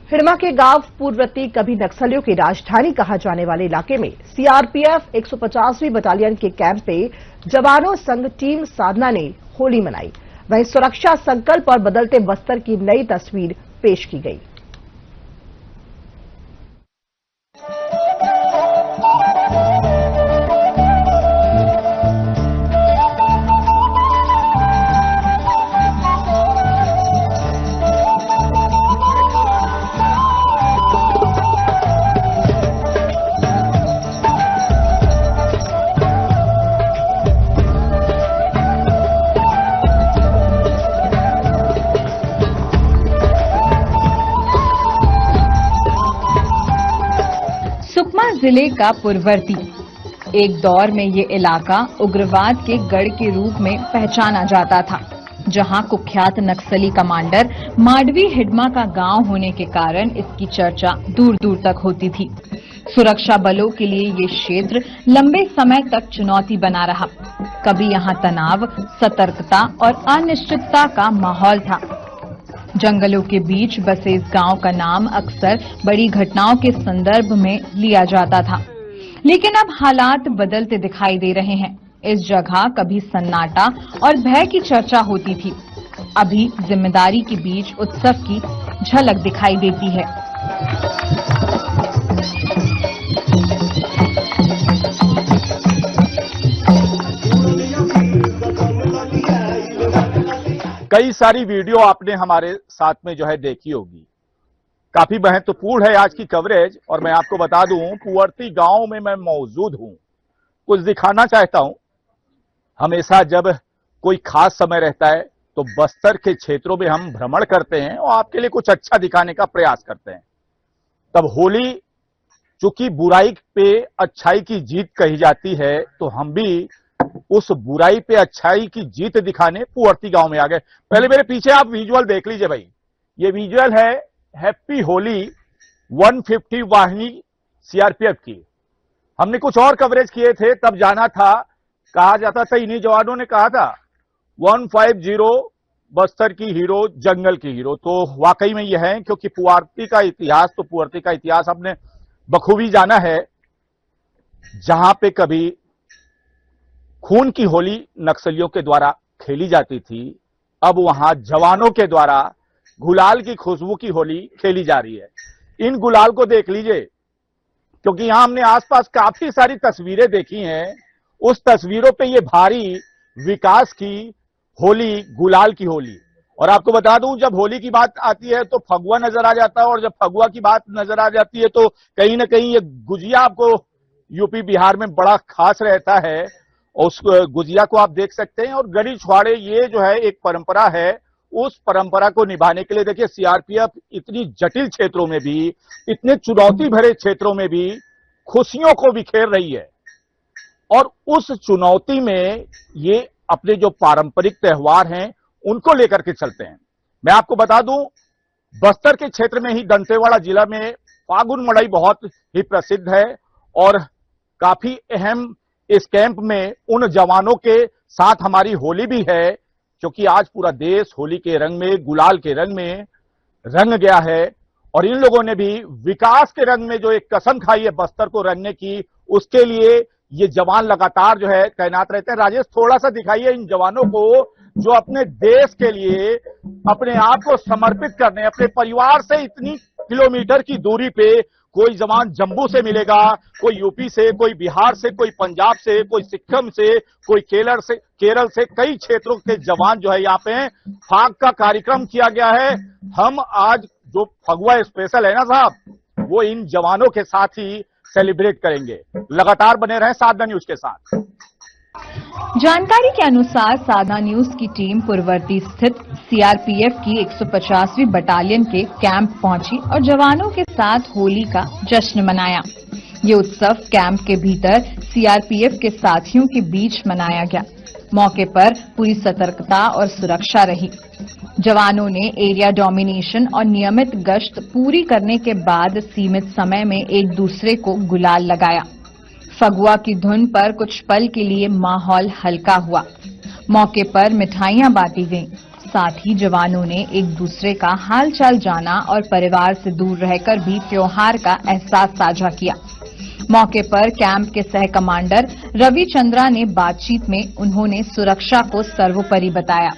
हिडमा के गांव पूर्ववर्ती कभी नक्सलियों की राजधानी कहा जाने वाले इलाके में सीआरपीएफ 150वीं बटालियन के कैंप पे जवानों संग टीम साधना ने होली मनाई। वहीं सुरक्षा संकल्प और बदलते बस्तर की नई तस्वीर पेश की गई। सुकमा जिले का पूर्ववर्ती एक दौर में ये इलाका उग्रवाद के गढ़ के रूप में पहचाना जाता था, जहां कुख्यात नक्सली कमांडर माडवी हिडमा का गांव होने के कारण इसकी चर्चा दूर दूर तक होती थी। सुरक्षा बलों के लिए ये क्षेत्र लंबे समय तक चुनौती बना रहा। कभी यहां तनाव, सतर्कता और अनिश्चितता का माहौल था। जंगलों के बीच बसे इस गांव का नाम अक्सर बड़ी घटनाओं के संदर्भ में लिया जाता था, लेकिन अब हालात बदलते दिखाई दे रहे हैं। इस जगह कभी सन्नाटा और भय की चर्चा होती थी, अभी जिम्मेदारी के बीच उत्सव की झलक दिखाई देती है। कई सारी वीडियो आपने हमारे साथ में जो है देखी होगी। काफी महत्वपूर्ण है आज की कवरेज। और मैं आपको बता दूं, पूर्ववर्ती गांव में मैं मौजूद हूं, कुछ दिखाना चाहता हूं। हमेशा जब कोई खास समय रहता है तो बस्तर के क्षेत्रों में हम भ्रमण करते हैं और आपके लिए कुछ अच्छा दिखाने का प्रयास करते हैं। तब होली चूंकि बुराई पे अच्छाई की जीत कही जाती है, तो हम भी उस बुराई पे अच्छाई की जीत दिखाने पूर्ववर्ती गांव में आ गए। पहले मेरे पीछे आप विजुअल देख लीजिए भाई, ये विजुअल है हैप्पी होली 150 वाहिनी सीआरपीएफ की। हमने कुछ और कवरेज किए थे, तब जाना था, कहा जाता था, इन्हीं जवानों ने कहा था 150 बस्तर की हीरो, जंगल की हीरो। तो वाकई में यह है, क्योंकि पूर्ववर्ती का इतिहास हमने बखूबी जाना है। जहां पे कभी खून की होली नक्सलियों के द्वारा खेली जाती थी, अब वहां जवानों के द्वारा गुलाल की खुशबू की होली खेली जा रही है। इन गुलाल को देख लीजिए, क्योंकि यहां हमने आसपास काफी सारी तस्वीरें देखी हैं। उस तस्वीरों पे ये भारी विकास की होली, गुलाल की होली। और आपको बता दूं, जब होली की बात आती है तो फगुआ नजर आ जाता है, और जब फगुआ की बात नजर आ जाती है तो कहीं ना कहीं ये गुजिया आपको यूपी बिहार में बड़ा खास रहता है। उस गुजिया को आप देख सकते हैं। और गड़ी छुआड़े, ये जो है एक परंपरा है, उस परंपरा को निभाने के लिए देखिए सीआरपीएफ इतनी जटिल क्षेत्रों में भी, इतने चुनौती भरे क्षेत्रों में भी खुशियों को बिखेर रही है। और उस चुनौती में ये अपने जो पारंपरिक त्योहार हैं उनको लेकर के चलते हैं। मैं आपको बता दूं, बस्तर के क्षेत्र में ही दंतेवाड़ा जिला में फागुन मड़ई बहुत ही प्रसिद्ध है। और काफी अहम इस कैंप में उन जवानों के साथ हमारी होली भी है, क्योंकि आज पूरा देश होली के रंग में, गुलाल के रंग में रंग गया है। और इन लोगों ने भी विकास के रंग में जो एक कसम खाई है बस्तर को रंगने की, उसके लिए ये जवान लगातार जो है तैनात रहते हैं। राजेश, थोड़ा सा दिखाइए इन जवानों को, जो अपने देश के लिए अपने आप को समर्पित करने, अपने परिवार से इतनी किलोमीटर की दूरी पे, कोई जवान जम्मू से मिलेगा, कोई यूपी से, कोई बिहार से, कोई पंजाब से, कोई सिक्किम से, कोई केरल से कई क्षेत्रों के जवान जो है यहाँ पे हैं। फाग का कार्यक्रम किया गया है। हम आज जो फगुआ स्पेशल है ना साहब, वो इन जवानों के साथ ही सेलिब्रेट करेंगे। लगातार बने रहें साधना न्यूज के साथ। जानकारी के अनुसार साधना न्यूज की टीम पूर्ववर्ती स्थित सीआरपीएफ की 150वीं बटालियन के कैंप पहुंची और जवानों के साथ होली का जश्न मनाया। ये उत्सव कैंप के भीतर सीआरपीएफ के साथियों के बीच मनाया गया। मौके पर पूरी सतर्कता और सुरक्षा रही। जवानों ने एरिया डोमिनेशन और नियमित गश्त पूरी करने के बाद सीमित समय में एक दूसरे को गुलाल लगाया। फगुआ की धुन पर कुछ पल के लिए माहौल हल्का हुआ। मौके पर मिठाइयां बांटी गईं। साथ ही जवानों ने एक दूसरे का हालचाल जाना और परिवार से दूर रहकर भी त्योहार का एहसास साझा किया। मौके पर कैंप के सह कमांडर रवि चंद्रा ने बातचीत में उन्होंने सुरक्षा को सर्वोपरि बताया।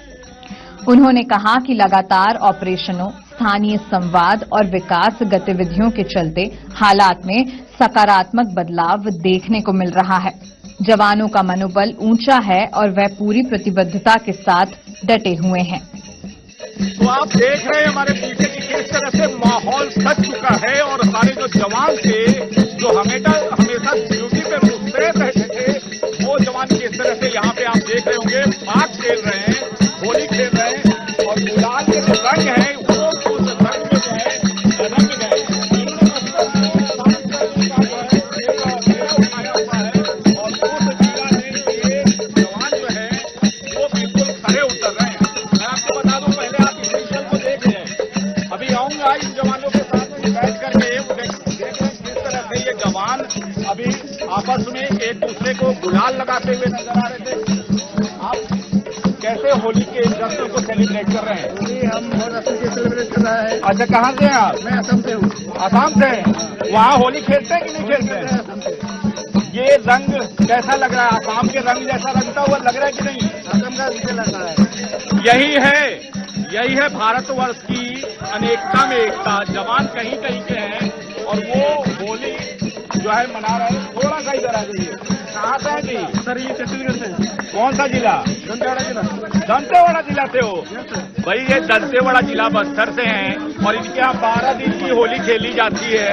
उन्होंने कहा कि लगातार ऑपरेशनों, स्थानीय संवाद और विकास गतिविधियों के चलते हालात में सकारात्मक बदलाव देखने को मिल रहा है। जवानों का मनोबल ऊंचा है और वह पूरी प्रतिबद्धता के साथ डटे हुए हैं। तो आप देख रहे हैं हमारे पीछे की किस तरह से माहौल सज चुका है और हमारे जो जवान थे, जो हमेशा ड्यूटी पे मुस्तैद रहते थे, वो जवान किस तरह से यहाँ पे आप देख रहे होंगे पाक खेल रहे हैं, होली खेल रहे हैं और गुलाल के जो रंग है वो उस रंग में जो है रंग गए। उठाया हुआ है और उस जगह में ये जवान जो है वो बिल्कुल खड़े उतर रहे हैं। मैं आपको बता दूं, पहले आप इस मिशन को देख रहे हैं, अभी आऊंगा इन जवानों के साथ में बैठ करके देख रहे हैं किस तरह से ये जवान अभी आपस में एक दूसरे को गुलाल लगाते हुए नजर आ रहे थे। आप कैसे होली के जश्न को सेलिब्रेट कर रहे हैं? होली हम बहुत अच्छे से सेलिब्रेट कर रहे हैं। अच्छा, कहाँ से हैं आप? मैं असम से हूँ। आसाम से हैं? वहाँ होली खेलते हैं कि नहीं खेलते हैं? ये रंग कैसा लग रहा है? आसाम के रंग जैसा लगता हुआ लग रहा है कि नहीं? असम का मुझे लग रहा है। यही है भारतवर्ष की अनेकता में एकता। जवान कहीं कहीं के हैं और वो होली जो है मना रहे हैं। थोड़ा सा इधर आ जाइए। कहाँ से हैं जी? सर ये छत्तीसगढ़ से। कौन सा जिला? दंतेवाड़ा जिला। दंतेवाड़ा जिला से हो? भाई ये दंतेवाड़ा जिला बस्तर से हैं और इनके यहाँ 12 दिन की होली खेली जाती है।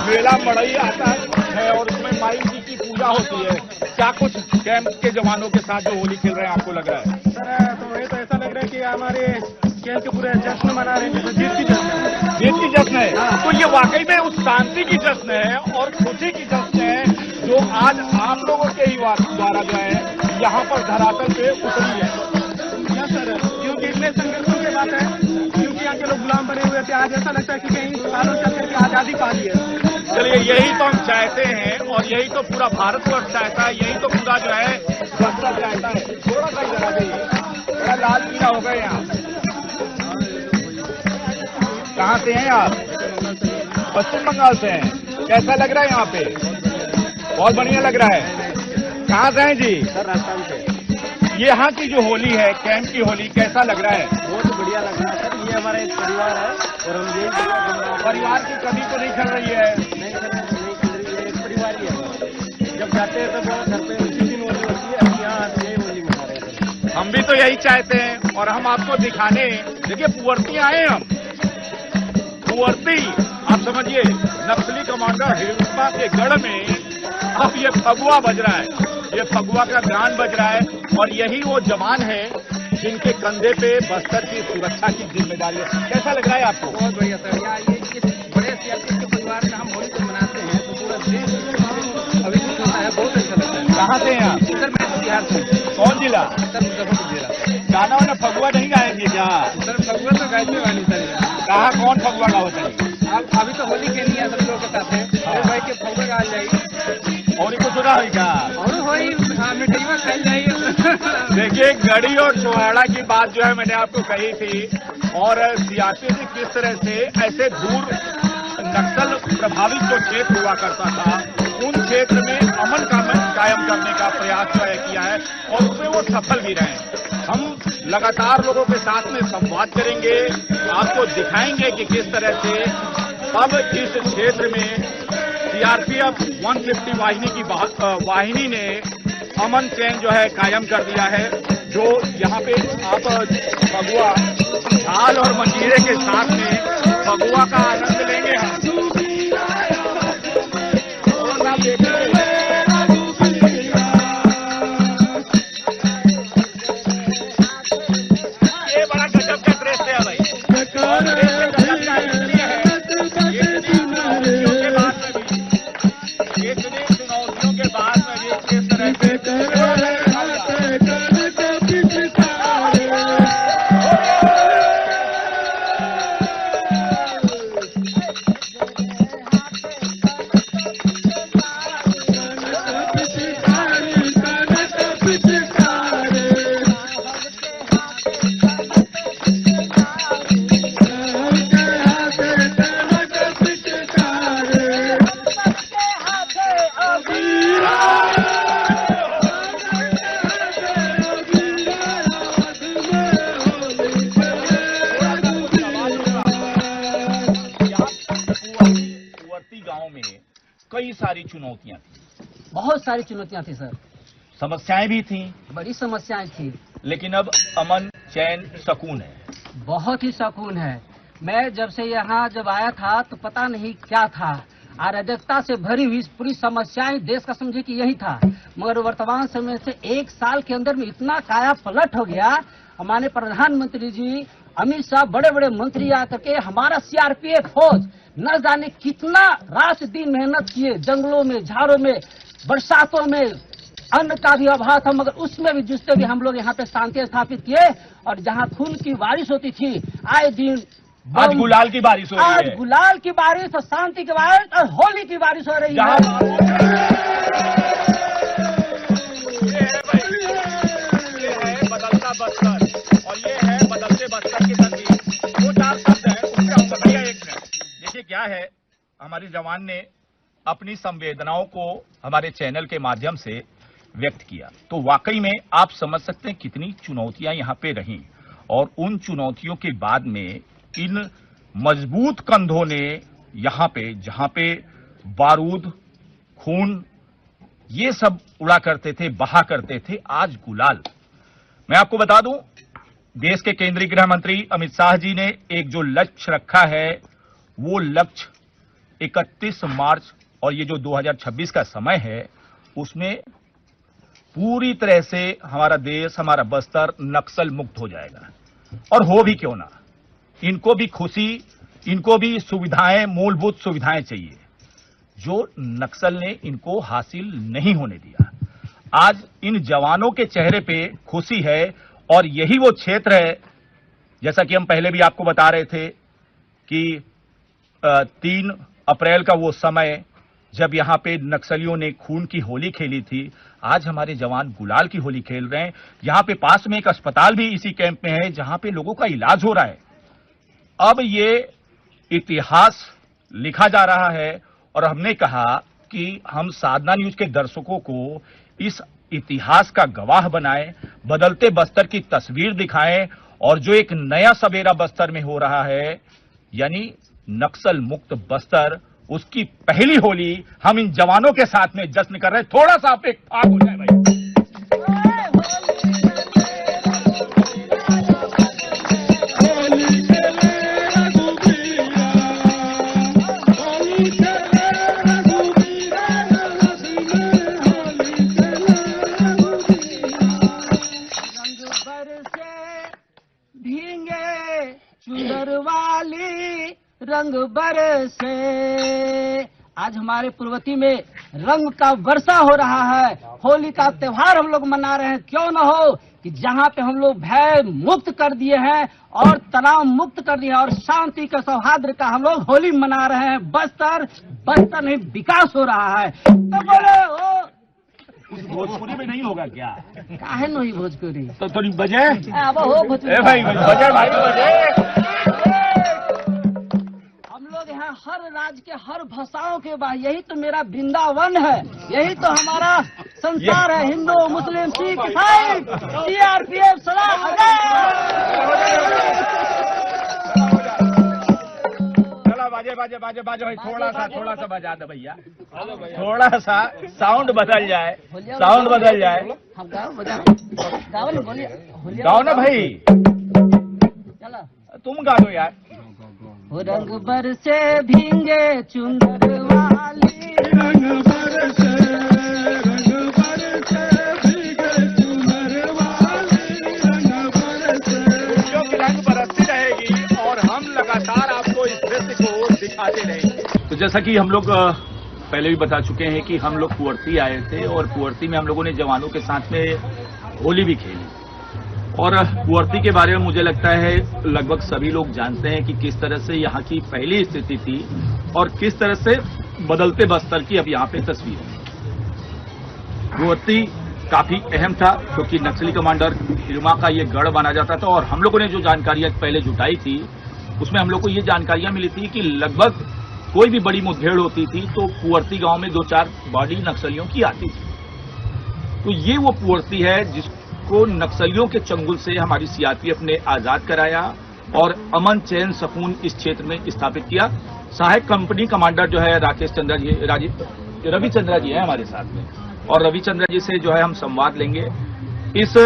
मेला मड़ई आता है और उसमें माई जी की पूजा होती है। क्या कुछ कैंप के जवानों के साथ जो होली खेल रहे हैं आपको लग रहा है? सर तो ये तो ऐसा लग रहा है कि हमारे कैंप के पूरे जश्न मना रहे हैं, जीत की जश्न। जीत की जश्न है। तो ये वाकई में उस शांति की जश्न है और खुशी की जश्न है जो आज आप लोगों के ही द्वारा जो है यहाँ पर धरातल पे उतरी है। सर क्योंकि इतने संघर्षों के बात है, क्योंकि यहाँ के लोग गुलाम बने हुए थे। आज ऐसा लगता है कि कहीं सालों चल करके आजादी पा ली है। चलिए, यही तो हम चाहते हैं और यही तो पूरा भारतवर्ष चाहता है, यही तो पूरा जो है बस्तर चाहता है। थोड़ा सा इधर आ जाइए, थोड़ा लाल पीला हो गए यहाँ। कहाँ से हैं आप? पश्चिम बंगाल से हैं। कैसा लग रहा है यहाँ पे? बहुत बढ़िया लग रहा है। कहाँ से हैं जी? सर राजस्थान से। ये यहाँ की जो होली है, कैंप की होली, कैसा लग रहा है? बहुत बढ़िया लग रहा है सर। ये हमारा एक परिवार है और हम यही परिवार की कभी तो नहीं चल रही है? नहीं सर, नहीं चल रही है। एक परिवार ही है। जब जाते हैं तब घर पे उसी दिन होली होती है। अब यहाँ यही होली मना रहे हैं। हम भी तो यही चाहते हैं और हम आपको दिखाने, देखिए पुअर्ती आए हम। पुअर्ती आप समझिए, नक्सली कमांडर हिड़िंबा के गढ़ में अब ये फगुआ बज रहा है, ये फगुआ का गान बज रहा है और यही वो जवान है जिनके कंधे पे बस्तर की सुरक्षा की जिम्मेदारी है। कैसा लग रहा है आपको? बहुत बढ़िया सर। यहाँ ये बड़े सीआरपीएफ के परिवार में हम होली को मनाते हैं तो पूरा देश अभिभूत होता है। बहुत अच्छा लगता है। कहाँ से हैं आप? सर मैं तो बिहार से। कौन जिला? सर मुजफ्फरपुर जिला। गाना वाला फगुआ नहीं गाएंगे क्या? सर फगुआ तो गाइते वाली सर। कहाँ कौन फगुआ गाओ चाहिए? आप अभी तो होली खेलनी है सब लोगों के साथ है। फिर भाई के फगुआ गा जाएगी और इनको सुना है क्या? और होली मिठाइयाँ खाई जाएगी। देखिए, गढ़ी और चौहाड़ा की बात जो है मैंने आपको कही थी और सीआरपीएफ किस तरह से ऐसे दूर नक्सल प्रभावित जो क्षेत्र हुआ करता था उन क्षेत्र में अमन कायम करने का प्रयास जो है किया है और उसमें वो सफल भी रहे। हम लगातार लोगों के साथ में संवाद करेंगे, आपको दिखाएंगे कि किस तरह से अब इस क्षेत्र में सीआरपीएफ 150 वाहिनी ने अमन चैन जो है कायम कर दिया है। जो यहाँ पे आप फगुआ झाल और मंजीरे के साथ में फगुआ का आनंद लेंगे हम और आप देखेंगे ये बड़ा गजब का दृश्य है भाई। गजब का इसलिए है ये चुनौतियों के बाद में भी किस तरह से कई सारी चुनौतियां थी, बहुत सारी चुनौतियां थी सर, समस्याएं भी थी, बड़ी समस्याएं थी, लेकिन अब अमन चैन सुकून है। बहुत ही सुकून है। मैं जब से यहाँ जब आया था तो पता नहीं क्या था, अराजकता से भरी हुई पूरी समस्याएं देश का समझे कि यही था, मगर वर्तमान समय से 1 साल के अंदर में इतना काया पलट हो गया। हमारे प्रधानमंत्री जी अमित शाह, बड़े बड़े मंत्री आकर के हमारा सीआरपीएफ फौज न जाने कितना रात दिन मेहनत किए, जंगलों में, झाड़ों में, बरसातों में, अन्न का भी अभाव था, मगर उसमें भी जिससे भी हम लोग यहाँ पे शांति स्थापित किए। और जहाँ खून की बारिश होती थी, आए दिन आज गुलाल की बारिश हो रही है, आज गुलाल की बारिश और शांति की बारिश और होली की बारिश हो रही है। बदलता बस्तर और ये है बदलते बस्तर की तस्वीर। 2-4 शब्द है, उससे हम बताइए एक मिनट। देखिए क्या है, हमारे जवान ने अपनी संवेदनाओं को हमारे चैनल के माध्यम से व्यक्त किया, तो वाकई में आप समझ सकते हैं कितनी चुनौतियां यहाँ पे रहीं, और उन चुनौतियों के बाद में इन मजबूत कंधों ने यहाँ पे, जहां पे बारूद, खून ये सब उड़ा करते थे, बहा करते थे, आज गुलाल। मैं आपको बता दूं, देश के केंद्रीय गृह मंत्री अमित शाह जी ने एक जो लक्ष्य रखा है, वो लक्ष्य 31 मार्च और ये जो 2026 का समय है, उसमें पूरी तरह से हमारा देश, हमारा बस्तर नक्सल मुक्त हो जाएगा। और हो भी क्यों ना, इनको भी खुशी, इनको भी सुविधाएं, मूलभूत सुविधाएं चाहिए, जो नक्सल ने इनको हासिल नहीं होने दिया। आज इन जवानों के चेहरे पे खुशी है, और यही वो क्षेत्र है, जैसा कि हम पहले भी आपको बता रहे थे कि 3 अप्रैल का वो समय जब यहां पे नक्सलियों ने खून की होली खेली थी, आज हमारे जवान गुलाल की होली खेल रहे हैं। यहां पे पास में एक अस्पताल भी इसी कैंप में है, जहां पे लोगों का इलाज हो रहा है। अब ये इतिहास लिखा जा रहा है, और हमने कहा कि हम साधना न्यूज के दर्शकों को इस इतिहास का गवाह बनाएं, बदलते बस्तर की तस्वीर दिखाएं, और जो एक नया सवेरा बस्तर में हो रहा है, यानी नक्सल मुक्त बस्तर, उसकी पहली होली हम इन जवानों के साथ में जश्न कर रहे हैं। थोड़ा सा आप एक फाग हो जाए भाई। रंग बरसे, आज हमारे पूर्वती में रंग का वर्षा हो रहा है। होली का त्योहार हम लोग मना रहे हैं। क्यों न हो कि जहां पे हम लोग भय मुक्त कर दिए हैं और तनाव मुक्त कर दिए हैं और शांति का, सौहार्द का हम लोग होली मना रहे हैं। बस्तर नहीं विकास हो रहा है। तो बोले हो भोजपुरी में नहीं होगा क्या? काहे नहीं भोजपुरी? तो थोड़ी बजे अब हो भोजपुरी भाई, बजे भाई, बजे। यहाँ हर राज्य के हर भाषाओं के बाद, यही तो मेरा वृंदावन है, यही तो हमारा संसार है। हिंदू, मुस्लिम, सिख, ईसाई, सीआरपीएफ, सलाम। चलो बाजे बाजे बाजे बाजे भाई, थोड़ा सा बजा दो भैया, थोड़ा सा साउंड बदल जाए, साउंड बदल जाए। हम गाओ ना, बोलिए, गाओ ना भाई, चलो तुम गा दो यार। रंग बरसे भींगे चुनर वाली, रंग बरसे भीगे चुनर वाली, रंग बरसे। खुशियों की रंग बरसती रहेगी और हम लगातार आपको इस दृश्य को दिखाते रहेंगे। तो जैसा कि हम लोग पहले भी बता चुके हैं कि हम लोग कुंवरती आए थे, और कुंवरती में हम लोगों ने जवानों के साथ में होली भी खेली। और कुंवरती के बारे में मुझे लगता है लगभग सभी लोग जानते हैं कि किस तरह से यहाँ की पहली स्थिति थी और किस तरह से बदलते बस्तर की अब यहाँ पे तस्वीर है। कुंवरती काफी अहम था, क्योंकि नक्सली कमांडर हिरमा का ये गढ़ माना जाता था, और हम लोगों ने जो जानकारियां पहले जुटाई थी, उसमें हम लोग को ये जानकारियां मिली थी कि लगभग कोई भी बड़ी मुठभेड़ होती थी तो कुंवरती गांव में 2-4 बॉडी नक्सलियों की आती थी। तो ये वो कुंवरती है जिसको नक्सलियों के चंगुल से हमारी सीआरपीएफ ने आजाद कराया और अमन चैन सुकून इस क्षेत्र में स्थापित किया। सहायक कंपनी कमांडर जो है राकेश चंद्रा जी, रविचंद्रा जी है हमारे साथ में, और रविचंद्रा जी से जो है हम संवाद लेंगे। इस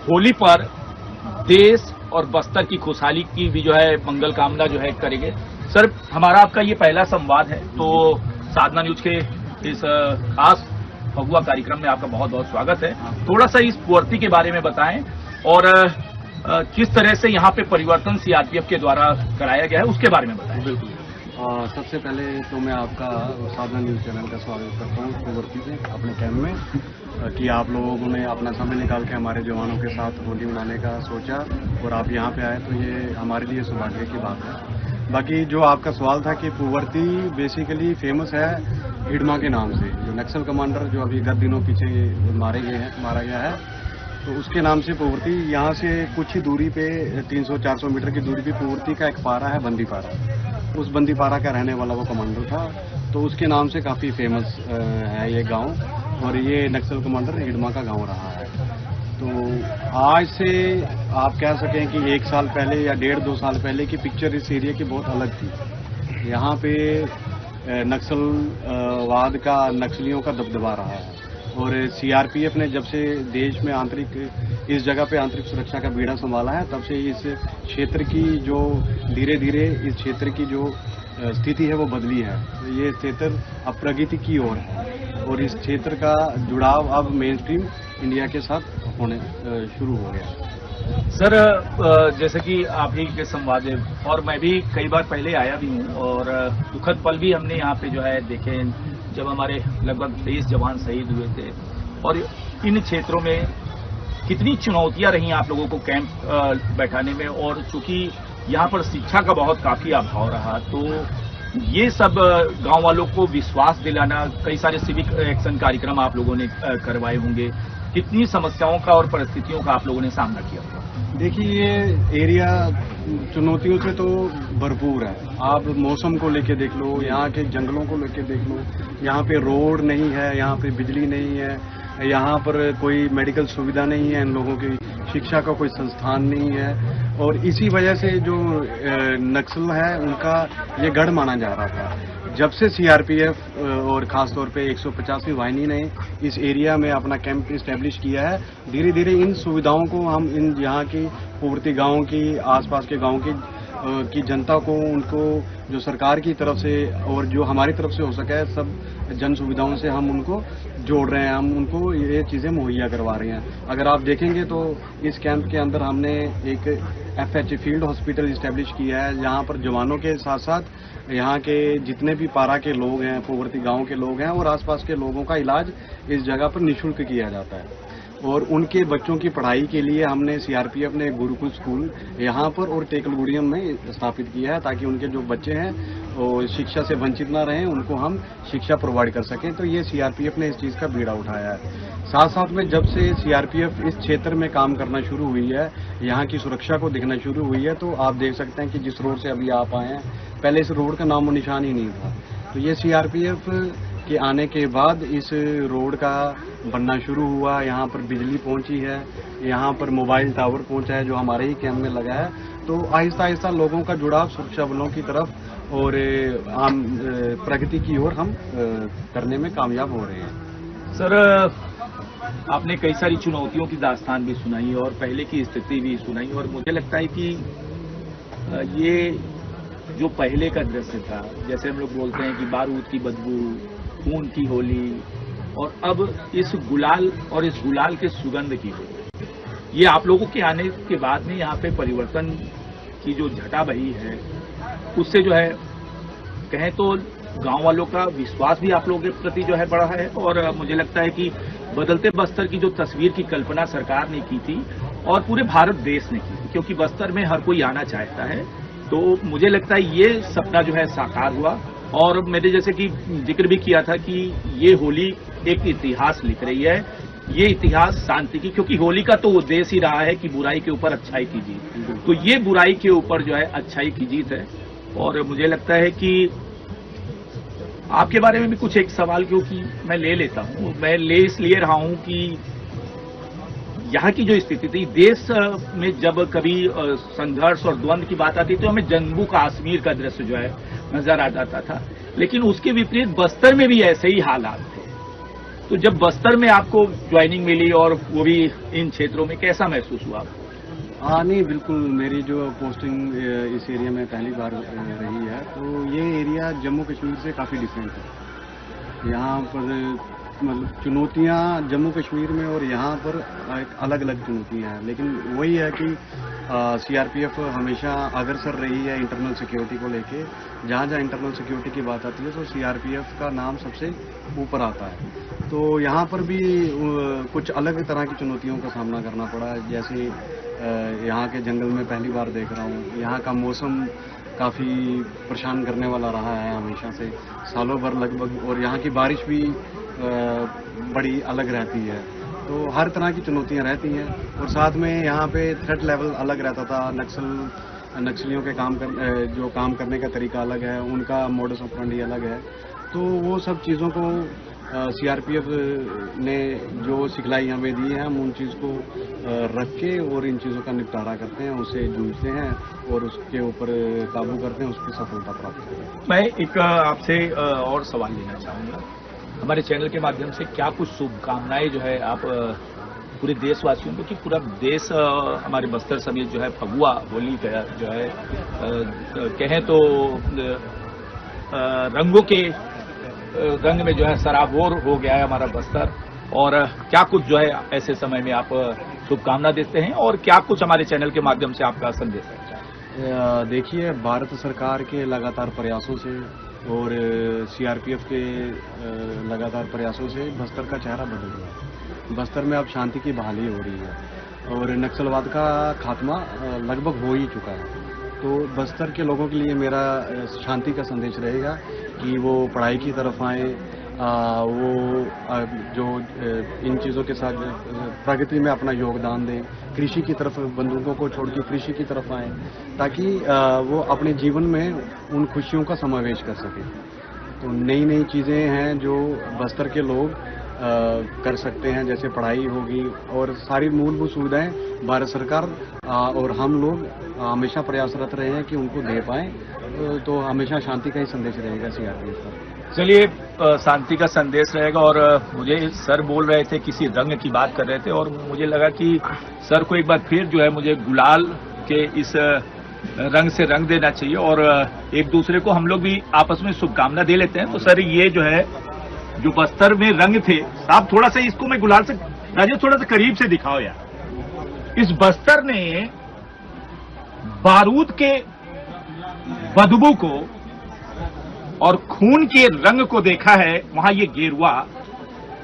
होली पर देश और बस्तर की खुशहाली की भी जो है मंगल कामना जो है करेंगे। सर, हमारा आपका ये पहला संवाद है, तो साधना न्यूज के इस खास फगुआ कार्यक्रम में आपका बहुत बहुत स्वागत है। थोड़ा सा इस पुअर्ती के बारे में बताएं और किस तरह से यहाँ पे परिवर्तन सीआरपीएफ के द्वारा कराया गया है उसके बारे में बताएं। बिल्कुल। सबसे पहले तो मैं आपका साधना न्यूज चैनल का स्वागत करता हूँ पुअर्ती से अपने कैंप में, कि आप लोगों ने अपना समय निकाल के हमारे जवानों के साथ होली मनाने का सोचा और आप यहाँ पे आए, तो ये हमारे लिए सौभाग्य की बात है। बाकी जो आपका सवाल था कि पुअर्ती बेसिकली फेमस है हिडमा के नाम से, जो नक्सल कमांडर जो अभी 10 दिनों पीछे मारा गया है, तो उसके नाम से पुअर्ती। यहाँ से कुछ ही दूरी पे 300-400 मीटर की दूरी पे पुअर्ती का एक पारा है, बंदीपारा। उस बंदीपारा का रहने वाला वो कमांडर था, तो उसके नाम से काफ़ी फेमस है ये गांव, और ये नक्सल कमांडर हिडमा का गांव रहा है। तो आज से आप कह सकें कि 1 साल पहले या 1.5-2 साल पहले की पिक्चर इस एरिया की बहुत अलग थी। यहाँ पे नक्सलवाद का, नक्सलियों का दबदबा रहा है, और सीआरपीएफ ने जब से देश में इस जगह पे आंतरिक सुरक्षा का बीड़ा संभाला है, तब से इस क्षेत्र की जो धीरे धीरे इस क्षेत्र की जो स्थिति है वो बदली है। तो ये क्षेत्र अब प्रगति की ओर है, और इस क्षेत्र का जुड़ाव अब मेन स्ट्रीम इंडिया के साथ होने शुरू हो गया। सर, जैसे कि आप ही के संवाद, और मैं भी कई बार पहले आया भी हूँ, और दुखद पल भी हमने यहाँ पे जो है देखे, जब हमारे लगभग 23 जवान शहीद हुए थे। और इन क्षेत्रों में कितनी चुनौतियां रही आप लोगों को कैंप बैठाने में, और चूंकि यहाँ पर शिक्षा का बहुत काफी अभाव रहा, तो ये सब गांव वालों को विश्वास दिलाना, कई सारे सिविक एक्शन कार्यक्रम आप लोगों ने करवाए होंगे, कितनी समस्याओं का और परिस्थितियों का आप लोगों ने सामना किया होगा? देखिए, ये एरिया चुनौतियों से तो भरपूर है। आप मौसम को लेके देख लो, यहाँ के जंगलों को लेके देख लो, यहाँ पे रोड नहीं है, यहाँ पे बिजली नहीं है, यहाँ पर कोई मेडिकल सुविधा नहीं है, इन लोगों की शिक्षा का कोई संस्थान नहीं है, और इसी वजह से जो नक्सल है उनका ये गढ़ माना जा रहा था। जब से सीआरपीएफ और खासतौर पे 150वीं वाहिनी ने इस एरिया में अपना कैंप इस्टेब्लिश किया है, धीरे धीरे इन सुविधाओं को हम इन यहाँ की पुअर्ती गाँव की, आसपास के गाँव की जनता को, उनको जो सरकार की तरफ से और जो हमारी तरफ से हो सके सब जन सुविधाओं से हम उनको जोड़ रहे हैं, हम उनको ये चीज़ें मुहैया करवा रहे हैं। अगर आप देखेंगे तो इस कैंप के अंदर हमने एक FH फील्ड हॉस्पिटल इस्टेब्लिश किया है, जहाँ पर जवानों के साथ साथ यहाँ के जितने भी पारा के लोग हैं, पुअर्ती गांव के लोग हैं, और आसपास के लोगों का इलाज इस जगह पर निःशुल्क किया जाता है। और उनके बच्चों की पढ़ाई के लिए हमने सीआरपीएफ ने गुरुकुल स्कूल यहाँ पर और टेकलगुड़ियम में स्थापित किया है, ताकि उनके जो बच्चे हैं वो शिक्षा से वंचित ना रहें, उनको हम शिक्षा प्रोवाइड कर सकें। तो ये सीआरपीएफ ने इस चीज़ का बीड़ा उठाया है। साथ साथ में जब से सीआरपीएफ इस क्षेत्र में काम करना शुरू हुई है, यहाँ की सुरक्षा को देखना शुरू हुई है, तो आप देख सकते हैं कि जिस रोड से अभी आप आए हैं, पहले इस रोड का नामो निशान ही नहीं था। तो ये सीआरपीएफ के आने के बाद इस रोड का बनना शुरू हुआ, यहाँ पर बिजली पहुंची है, यहाँ पर मोबाइल टावर पहुंचा है जो हमारे ही कैंप में लगा है। तो आहिस्ता आहिस्ता लोगों का जुड़ाव सुरक्षा बलों की तरफ और आम प्रगति की ओर हम करने में कामयाब हो रहे हैं। सर, आपने कई सारी चुनौतियों की दास्तान भी सुनाई और पहले की स्थिति भी सुनाई, और मुझे लगता है कि ये जो पहले का दृश्य था, जैसे हम लोग बोलते हैं कि बारूद की बदबू, खून की होली, और अब इस गुलाल और इस गुलाल के सुगंध की होली, ये आप लोगों के आने के बाद में यहाँ पे परिवर्तन की जो झटा बही है, उससे जो है कहें तो गांव वालों का विश्वास भी आप लोगों के प्रति जो है बढ़ा है। और मुझे लगता है कि बदलते बस्तर की जो तस्वीर की कल्पना सरकार ने की थी और पूरे भारत देश ने की थी, क्योंकि बस्तर में हर कोई आना चाहता है, तो मुझे लगता है ये सपना जो है साकार हुआ। और मैंने जैसे कि जिक्र भी किया था कि ये होली एक इतिहास लिख रही है, ये इतिहास शांति की, क्योंकि होली का तो उद्देश्य ही रहा है कि बुराई के ऊपर अच्छाई की जीत, तो ये बुराई के ऊपर जो है अच्छाई की जीत है। और मुझे लगता है कि आपके बारे में भी कुछ एक सवाल क्योंकि मैं ले लेता हूं, मैं ले इसलिए रहा हूं कि यहाँ की जो स्थिति थी, देश में जब कभी संघर्ष और द्वंद्व की बात आती तो हमें जम्मू कश्मीर का दृश्य जो है नजर आ जाता था, लेकिन उसके विपरीत बस्तर में भी ऐसे ही हालात थे। तो जब बस्तर में आपको ज्वाइनिंग मिली और वो भी इन क्षेत्रों में, कैसा महसूस हुआ? हाँ नहीं, बिल्कुल। मेरी जो पोस्टिंग इस एरिया में पहली बार रही है, तो ये एरिया जम्मू कश्मीर से काफ़ी डिफरेंट है। यहाँ पर मतलब चुनौतियाँ जम्मू कश्मीर में और यहाँ पर अलग अलग चुनौतियाँ हैं, लेकिन वही है कि सीआरपीएफ हमेशा अग्रसर रही है इंटरनल सिक्योरिटी को लेके। जहाँ जहाँ इंटरनल सिक्योरिटी की बात आती है तो सीआरपीएफ का नाम सबसे ऊपर आता है। तो यहाँ पर भी कुछ अलग तरह की चुनौतियों का सामना करना पड़ा, जैसे यहाँ के जंगल में पहली बार देख रहा हूँ। यहाँ का मौसम काफ़ी परेशान करने वाला रहा है हमेशा से, सालों भर लगभग, और यहाँ की बारिश भी बड़ी अलग रहती है। तो हर तरह की चुनौतियाँ रहती हैं, और साथ में यहाँ पे थ्रेट लेवल अलग रहता था। नक्सलियों के जो काम करने का तरीका अलग है, उनका मोडस ऑपरेंडी अलग है। तो वो सब चीज़ों को सीआरपीएफ ने जो सिखलाई हमें दी है, हम उन चीज़ को रख के और इन चीज़ों का निपटारा करते हैं, उससे जूझते हैं और उसके ऊपर काबू करते हैं, उसकी सफलता प्राप्त करते हैं। मैं एक आपसे और सवाल लेना चाहूँगा। हमारे चैनल के माध्यम से क्या कुछ शुभकामनाएं जो है आप पूरे देशवासियों को, कि पूरा देश हमारे बस्तर समेत जो है फगुआ होली का जो है कहें तो रंगों के रंग में जो है सराबोर हो गया है हमारा बस्तर, और क्या कुछ जो है ऐसे समय में आप शुभकामना देते हैं और क्या कुछ हमारे चैनल के माध्यम से आपका संदेश है? देखिए, भारत सरकार के लगातार प्रयासों से और सीआरपीएफ के लगातार प्रयासों से बस्तर का चेहरा बदल गया। बस्तर में अब शांति की बहाली हो रही है और नक्सलवाद का खात्मा लगभग हो ही चुका है। तो बस्तर के लोगों के लिए मेरा शांति का संदेश रहेगा कि वो पढ़ाई की तरफ आए, वो जो इन चीज़ों के साथ प्रगति में अपना योगदान दें, कृषि की तरफ, बंदूकों को छोड़ के कृषि की तरफ आएँ, ताकि वो अपने जीवन में उन खुशियों का समावेश कर सकें। तो नई नई चीज़ें हैं जो बस्तर के लोग कर सकते हैं, जैसे पढ़ाई होगी और सारी मूलभूत सुविधाएं भारत सरकार और हम लोग हमेशा प्रयासरत रहे हैं कि उनको दे पाएं। तो हमेशा शांति का ही संदेश रहेगा सीआरपीएफ का। चलिए, शांति का संदेश रहेगा। और मुझे सर बोल रहे थे, किसी रंग की बात कर रहे थे, और मुझे लगा कि सर को एक बार फिर जो है मुझे गुलाल के इस रंग से रंग देना चाहिए और एक दूसरे को हम लोग भी आपस में शुभकामना दे लेते हैं। तो सर, ये जो है जो बस्तर में रंग थे, आप थोड़ा सा इसको मैं गुलाल से, राजेश थोड़ा सा करीब से दिखाओ यार। इस बस्तर ने बारूद के बदबू को और खून के रंग को देखा है। वहां ये गेरुआ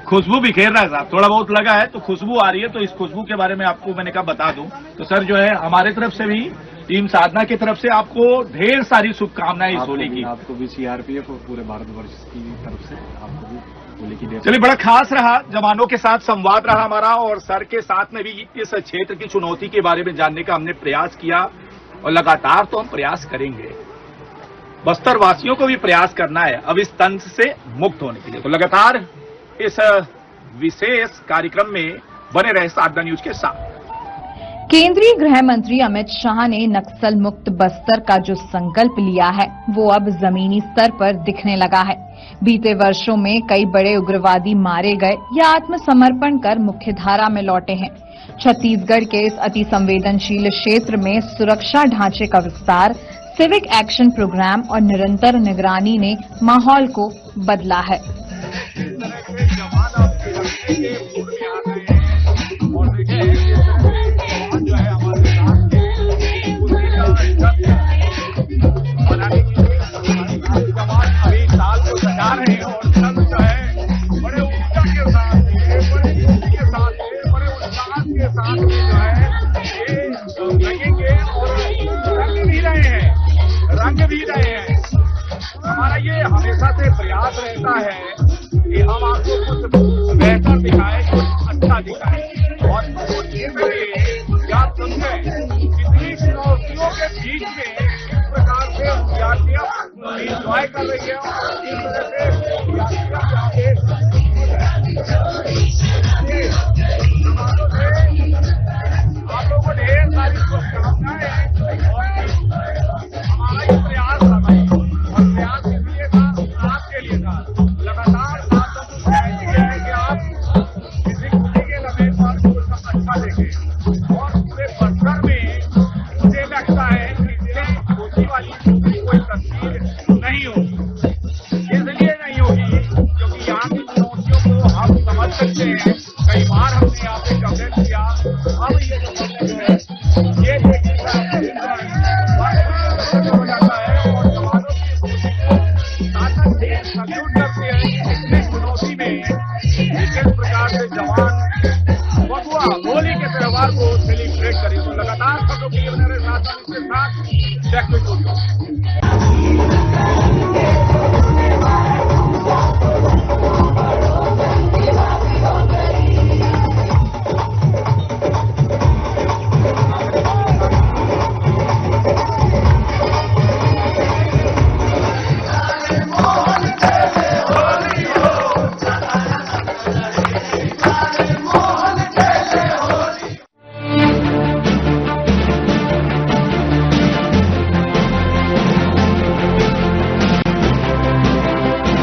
खुशबू बिखेर रहा है साहब, थोड़ा बहुत लगा है तो खुशबू आ रही है। तो इस खुशबू के बारे में आपको मैंने कहा बता दूं। तो सर जो है हमारे तरफ से भी, टीम साधना की तरफ से आपको ढेर सारी शुभकामनाएं इस होली की। आपको भी सीआरपीएफ और पूरे भारतवर्ष की तरफ से आपको भी होली की। चलिए, बड़ा खास रहा, जवानों के साथ संवाद रहा हमारा, और सर के साथ में भी इस क्षेत्र की चुनौती के बारे में जानने का हमने प्रयास किया और लगातार तो हम प्रयास करेंगे। बस्तर वासियों को भी प्रयास करना है अब इस तंत्र से मुक्त होने के लिए। तो लगातार इस विशेष कार्यक्रम में बने रहे साधना न्यूज के साथ। केंद्रीय गृह मंत्री अमित शाह ने नक्सल मुक्त बस्तर का जो संकल्प लिया है वो अब जमीनी स्तर पर दिखने लगा है। बीते वर्षों में कई बड़े उग्रवादी मारे गए या आत्मसमर्पण कर मुख्यधारा में लौटे हैं। छत्तीसगढ़ के इस अति संवेदनशील क्षेत्र में सुरक्षा ढांचे का विस्तार, सिविक एक्शन प्रोग्राम और निरंतर निगरानी ने माहौल को बदला है। हमारा ये हमेशा से प्रयास रहता है कि हम आपको कुछ बेहतर दिखाएं, कुछ अच्छा दिखाएं। और आप समझे कितनी चुनौतियों के बीच में किस प्रकार से एंजॉय कर रही है और किस तरह से सल्यूट करते हैं कि इतने चुनौती में किस प्रकार से जवान फगुआ होली के त्योहार को सेलिब्रेट करें। तो लगातार खबरों के लिए बने रहे साथ